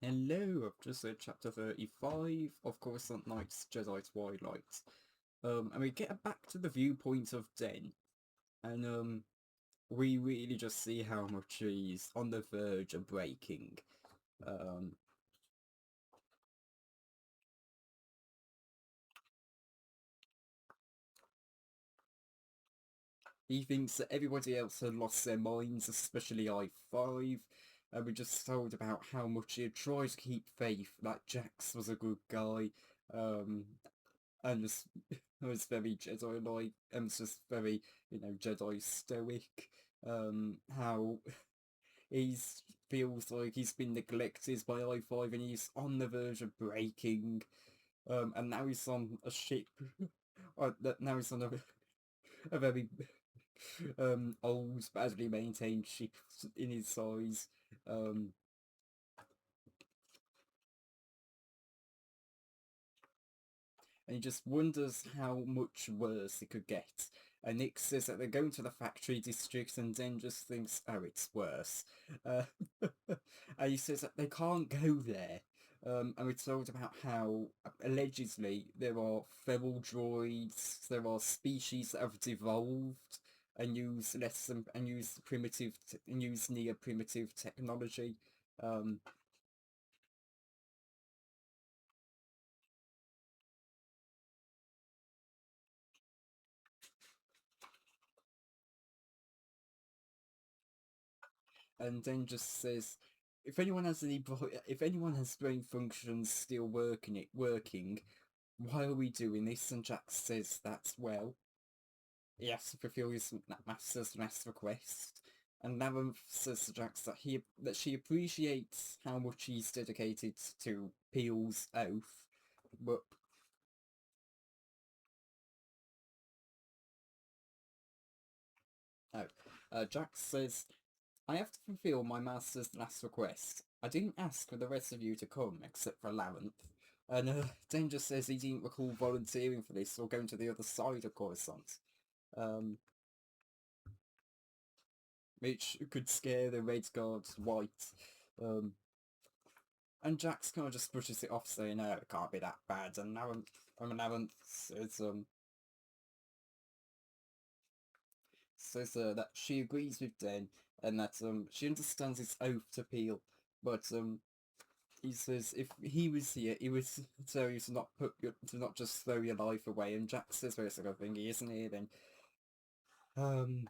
Hello, I've just read chapter 35 of Coruscant Nights, Jedi Twilight. And we get back to the viewpoint of Den, and we really just see how much he's on the verge of breaking. Um, he thinks that everybody else had lost their minds, especially I-5, and we just told about how much he had tried to keep faith that Jax was a good guy, um, and just was very Jedi-like, and was just very, Jedi stoic. How he's feels like he's been neglected by I-5 and he's on the verge of breaking. And now he's on a ship. Now he's on a very old, badly maintained ship in his size. Um, and he just wonders how much worse it could get. And Nick says that they're going to the factory district, and then just thinks, oh, it's worse. Uh, and he says that they can't go there. And we're told about how allegedly there are feral droids, there are species that have devolved and use use near primitive technology. Um, and then just says, if anyone has brain functions still working, why are we doing this? And Jack says that, well, he has to fulfill his master's last request. And Navam says to Jax that she appreciates how much he's dedicated to Peel's oath, but oh, Jax says, I have to fulfill my master's last request. I didn't ask for the rest of you to come, except for Larenth. And Danger says he didn't recall volunteering for this or going to the other side of Coruscant. Um, which could scare the Red Guards white. Um, and Jax kind of just pushes it off, saying, "No, it can't be that bad." And Larenth says that she agrees with Den and that she understands his oath to Peel, but he says if he was here, he would tell you to not just throw your life away. And Jack says very sort of thing. He isn't here then. Um,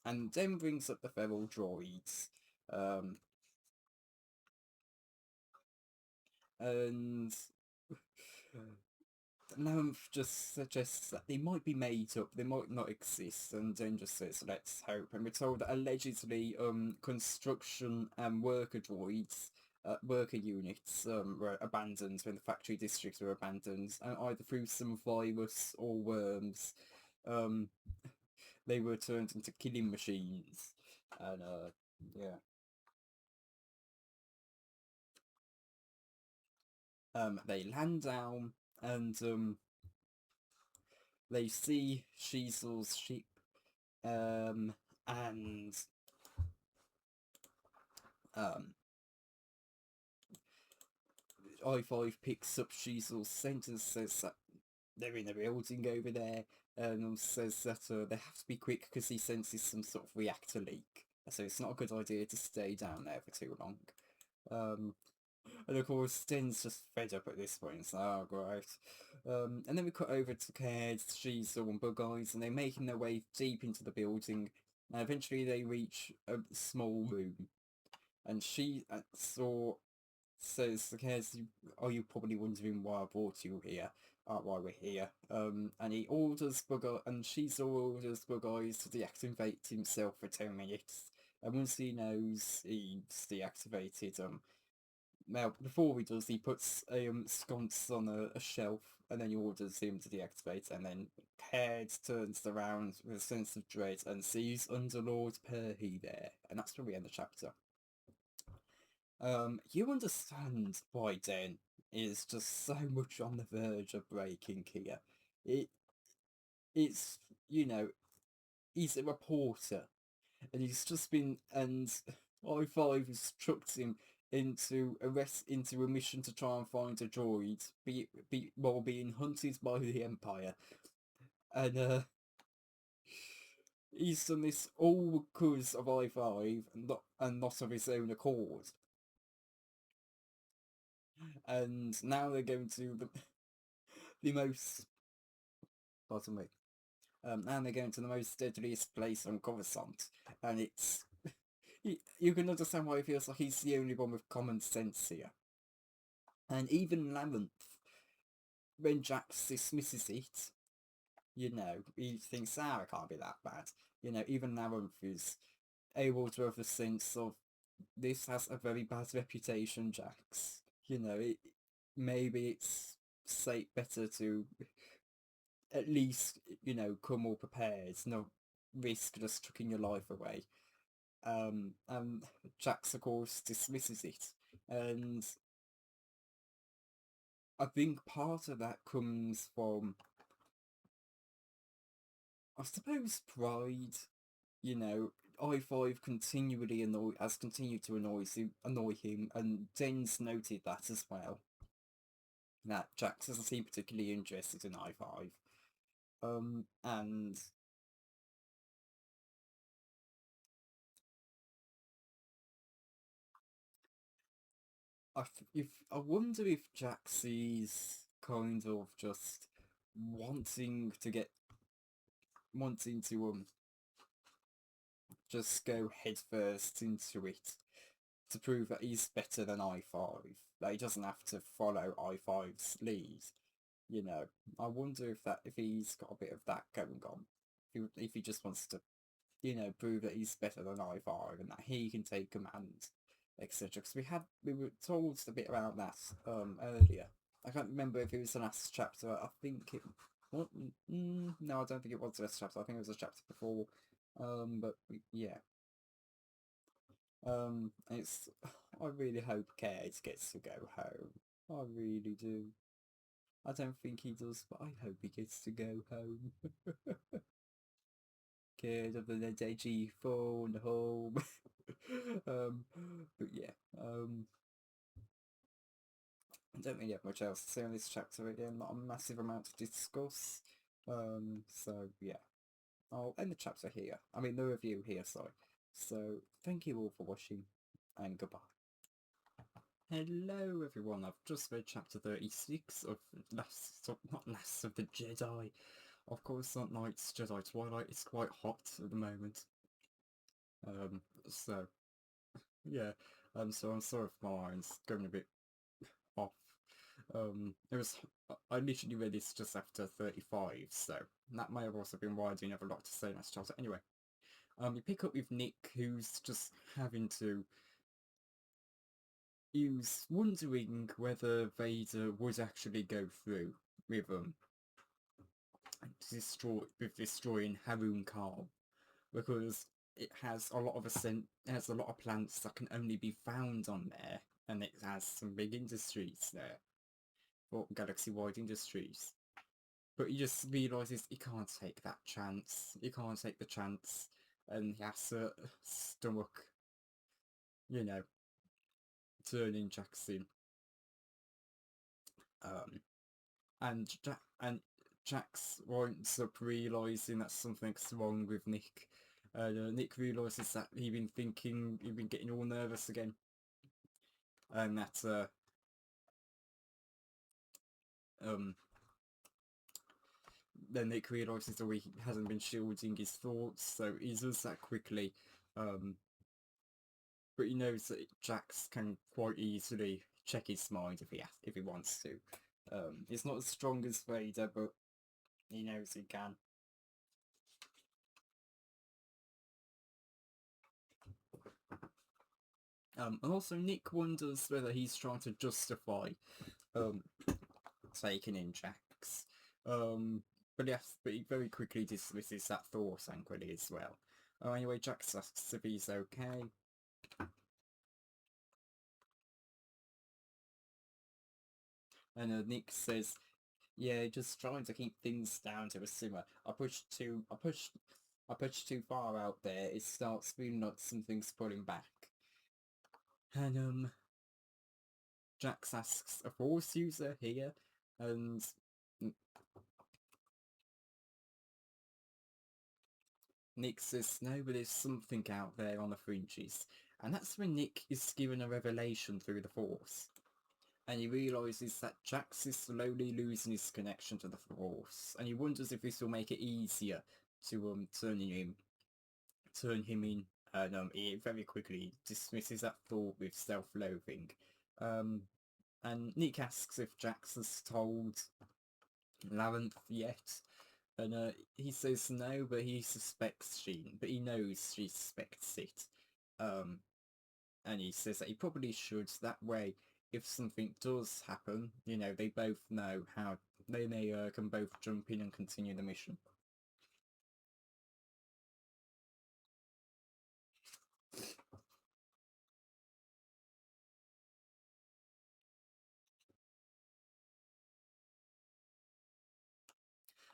and then brings up the feral droids. Um, and Nymph just suggests that they might be made up, they might not exist, and then just says, let's hope. And we're told that allegedly, construction and worker droids, worker units, were abandoned when the factory districts were abandoned, and either through some virus or worms, um, they were turned into killing machines. And, yeah. They land down, and, they see Sheezel's ship, um, and um, I-5 picks up Sheezel's scent and says that they're in a building over there, and says that they have to be quick because he senses some sort of reactor leak. So it's not a good idea to stay down there for too long. Um, and of course, Sten's just fed up at this point. It's like, oh, great. And then we cut over to Kaird, Sheezel, and Bug Eyes, and they're making their way deep into the building. And eventually they reach a small room. And she says, okay, are you probably wondering why I brought you here? Why we're here. And he orders and she's orders Bug Eyes to deactivate himself for 10 minutes. And once he knows he's deactivated, now before he does, he puts a sconce on a shelf, and then he orders him to deactivate, and then Caird turns around with a sense of dread and sees Underlord Perhy there, and that's where we end the chapter. You understand why Den is just so much on the verge of breaking here. It it's you know he's a reporter, and he's just been, and I-5 has chucked him into a mission to try and find a droid, while being hunted by the Empire, and he's done this all because of I-5 and not of his own accord. And now they're going to the most, pardon me, now they're going to the most deadliest place on Coruscant, and it's you can understand why he feels like he's the only one with common sense here. And even Lamanth, when Jax dismisses it, he thinks, it can't be that bad. Even Lamanth is able to have the sense of, this has a very bad reputation, Jax. Maybe it's better to at least, come all prepared, not risk just chucking your life away. And Jax, of course, dismisses it. And I think part of that comes from, I suppose, pride. I-5 has continued to annoy him, and Den's noted that as well. That Jax doesn't seem particularly interested in I-5. And I wonder if Jax is kind of just wanting to just go headfirst into it to prove that he's better than I-5. That he doesn't have to follow I-5's lead. I wonder if he's got a bit of that going on. If he just wants to, prove that he's better than I-5 and that he can take command, etc. Because we were told a bit about that earlier. I can't remember if it was the last chapter. I think it. What? No, I don't think it was the last chapter. I think it was a chapter before. But yeah. It's. I really hope Kaird gets to go home. I really do. I don't think he does, but I hope he gets to go home. Kaird of the edgy phone home. But yeah. I don't really have much else to say on this chapter again. Not a massive amount to discuss. So yeah. I'll end the chapter here. I mean, the review here, sorry. So, thank you all for watching, and goodbye. Hello everyone, I've just read chapter 36 of not Last of the Jedi. Of Coruscant Nights, Jedi Twilight. It's quite hot at the moment. So, yeah. So I'm sorry if my line's going a bit off. I literally read this just after 35, so that may have also been why I didn't have a lot to say in that chapter. Anyway, you pick up with Nick, who's just having to... He was wondering whether Vader would actually go through with destroying Harun Kal, because it has a lot of plants that can only be found on there, and it has some big industries there, or galaxy-wide industries. But he just realises he can't take that chance. He can't take the chance, and he has to stomach, turning Jackson. And Jax winds up realising that something's wrong with Nick. Nick realises that he's been getting all nervous again, and that then Nick realises that he hasn't been shielding his thoughts, so he does that quickly. But he knows that Jax can quite easily check his mind if he wants to. He's not as strong as Vader, but he knows he can. And also Nick wonders whether he's trying to justify taking in Jax. But he very quickly dismisses that thought angrily as well. Anyway, Jax asks if he's okay. And Nick says, yeah, just trying to keep things down to a simmer. I pushed I push too far out there, it starts feeling like something's pulling back. And, Jax asks a Force user here, and Nick says no, but there's something out there on the fringes. And that's when Nick is given a revelation through the Force. And he realises that Jax is slowly losing his connection to the Force, and he wonders if this will make it easier to turn him in, and he very quickly dismisses that thought with self-loathing. And Nick asks if Jax has told Larenth yet, and he says no, but he knows she suspects it. And he says that he probably should. That way, if something does happen, they both know how they can both jump in and continue the mission.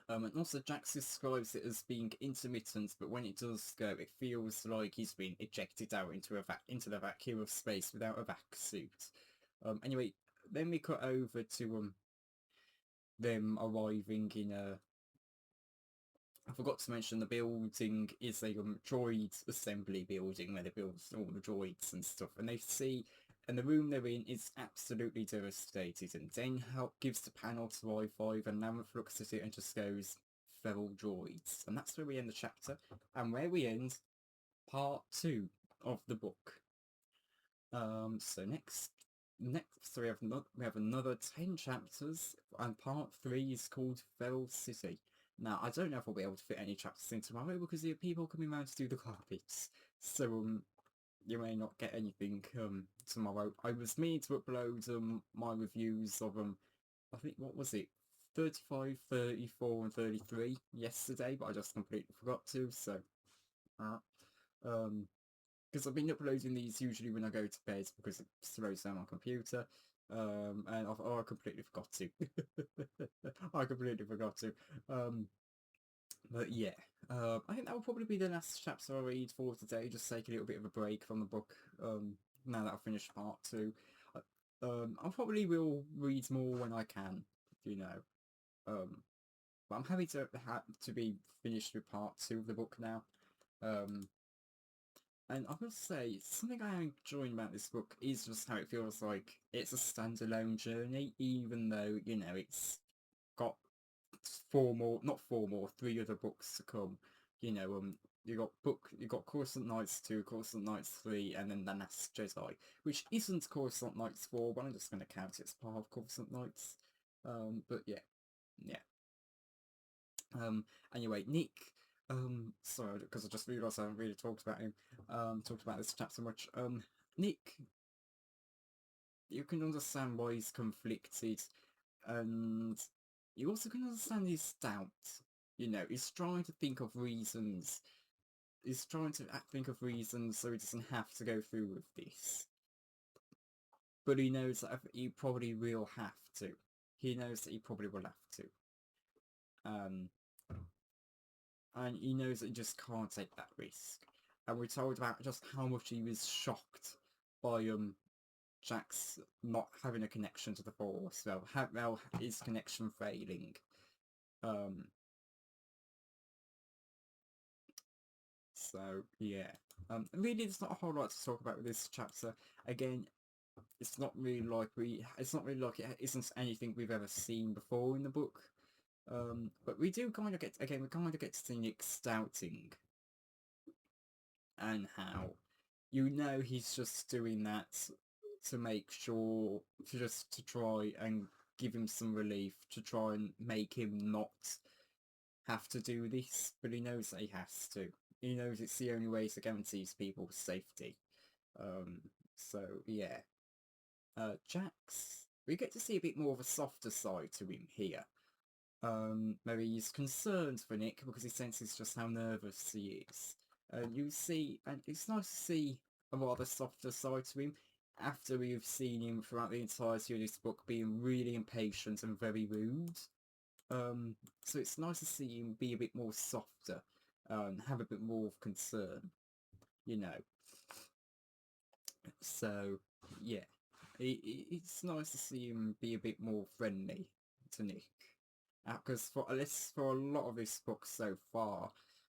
And also Jax describes it as being intermittent, but when it does go, it feels like he's been ejected out into the vacuum of space without a vac suit. Anyway, then we cut over to them arriving in a. I forgot to mention the building is a droid assembly building where they build all the droids and stuff, and they see, and the room they're in is absolutely devastated, and Den gives the panel to I-5, and Larenth looks at it and just goes, feral droids. And that's where we end the chapter, and where we end part 2 of the book. So next we have another 10 chapters, and part 3 is called Feral City. Now, I don't know if I'll be able to fit any chapters in tomorrow because there are people coming around to do the carpets. So, you may not get anything tomorrow. I was meaning to upload my reviews of I think, what was it, 35, 34 and 33 yesterday, but I just completely forgot to, so because I've been uploading these usually when I go to bed because it slows down my computer, and I completely forgot to. I completely forgot to. But yeah, I think that will probably be the last chapter I read for today. Just take a little bit of a break from the book. Now that I've finished part 2, I probably will read more when I can. But I'm happy to be finished with part 2 of the book now. And I must say, something I am enjoying about this book is just how it feels like it's a standalone journey, even though, it's got 3 other books to come. You got Coruscant Nights 2, Coruscant Nights 3, and then The Last Jedi, which isn't Coruscant Nights 4, but I'm just going to count it as part of Coruscant Nights. But yeah. Anyway, Nick, sorry, because I just realised I haven't really talked about him, talked about this chapter much. Nick, you can understand why he's conflicted, and you also can understand his doubt. He's trying to think of reasons. He's trying to think of reasons so he doesn't have to go through with this. But he knows that he probably will have to. He knows that he probably will have to. And he knows that he just can't take that risk. And we're told about just how much he was shocked by Jax not having a connection to the Force, well, his connection failing. So yeah, really, there's not a whole lot to talk about with this chapter. Again, it's not really like it isn't anything we've ever seen before in the book. But we do kind of get to see Nick's doubting, and how he's just doing that to make sure, to try and give him some relief, to try and make him not have to do this, but he knows that he has to. He knows it's the only way to guarantee people's safety. So yeah. Jax, we get to see a bit more of a softer side to him here. Maybe he's concerned for Nick because he senses just how nervous he is. And it's nice to see a rather softer side to him after we've seen him throughout the entirety of this book being really impatient and very rude. So it's nice to see him be a bit more softer. have a bit more of concern, you know. So, yeah, it's nice to see him be a bit more friendly to Nick. Because for at least for a lot of this book so far,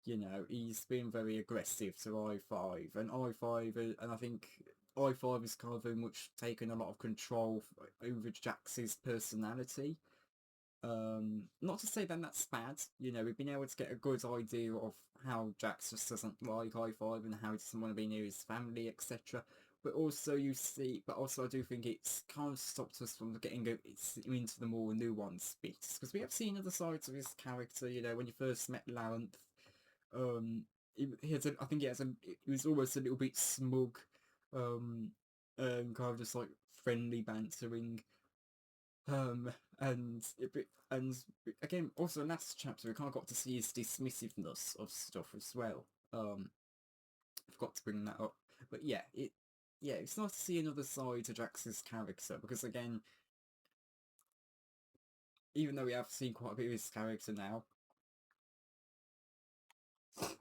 you know, he's been very aggressive to I-5, and I-5, and I think I-5 has kind of very much taken a lot of control over Jax's personality. Not to say that that's bad, you know, we've been able to get a good idea of how Jax just doesn't like I-5 and how he doesn't want to be near his family, etc. But also I do think it's kind of stopped us from getting into the more nuanced bits, because we have seen other sides of his character, you know, when you first met Larenth, um, I think he was almost a little bit smug, um, kind of just like friendly bantering, um, and again, also in last chapter, we kind of got to see his dismissiveness of stuff as well. I forgot to bring that up, but yeah, it's nice to see another side to Jax's character, because again, even though we have seen quite a bit of his character now,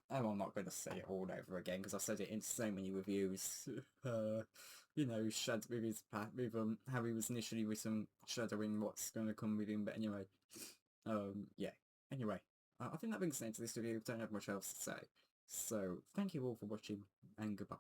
and I'm not going to say it all over again because I've said it in so many reviews. You know, with his how he was initially written, shadowing what's going to come with him. But anyway, yeah. Anyway, I think that brings an end to this review. Don't have much else to say. So thank you all for watching, and goodbye.